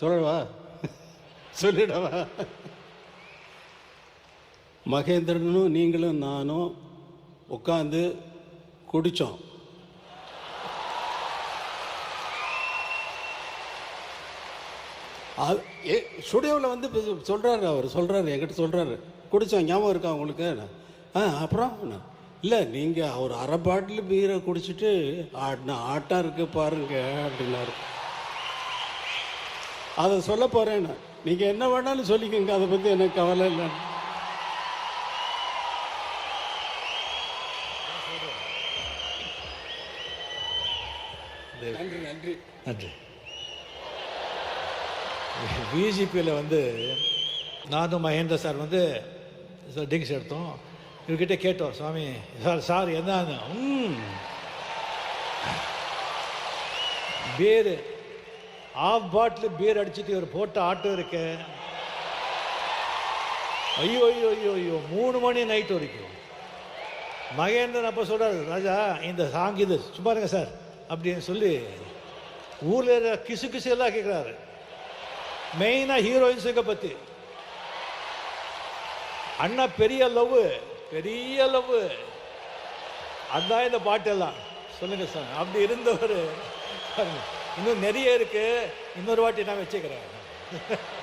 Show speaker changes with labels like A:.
A: சொல்லவா? சொல்லிடவா? மகேந்திரனும் நீங்களும் நானும் உட்காந்து குடித்தோம். ஸ்டுடியோவில் வந்து சொல்கிறாரு, அவர் சொல்கிறாரு, என்கிட்ட சொல்கிறாரு, குடித்தோம் ஞாபகம் இருக்கா உங்களுக்கு? அப்புறம் இல்லை, நீங்கள் அவர் அரை பாட்டில் பீரை குடிச்சிட்டு ஆட்டம் இருக்கு பாருங்க அப்படின்னாரு. அதை சொல்ல போகிறேன்னு, நீங்கள் என்ன வேணாலும் சொல்லிக்கோங்க, அதை பற்றி எனக்கு கவலை இல்லை. நன்றி நன்றி
B: நன்றி. பிஜேபியில் வந்து நானும் மகேந்திர சார் வந்து ட்ரிங்க்ஸ் எடுத்தோம். இவர்கிட்ட கேட்டோம், சுவாமி சார் என்ன பீர் ஆஃப் பாட்டில் பீர் அடிச்சுட்டு இவர் போட்ட ஆட்டம் இருக்கு. ஐயோ ஐயோ ஐயோ ஐயோ 3 மணி நைட் வரைக்கும். மகேந்திரன் அப்போ சொல்கிறார், ராஜா இந்த சாங் இது சும்மா இருங்க சார் அப்படின்னு சொல்லி ஊரில் கிசு கிசு எல்லாம் கேட்குறாரு. மெயினாக ஹீரோயின்ஸுங்க பற்றி. அண்ணா பெரிய லவ், பெரிய லவ், அதுதான் இந்த பாட்டெல்லாம். சொல்லுங்க சார். அப்படி இருந்தவர் இன்னும் நிறைய இருக்கு. இன்னொரு வாட்டி நான் வச்சுக்கிறேன்.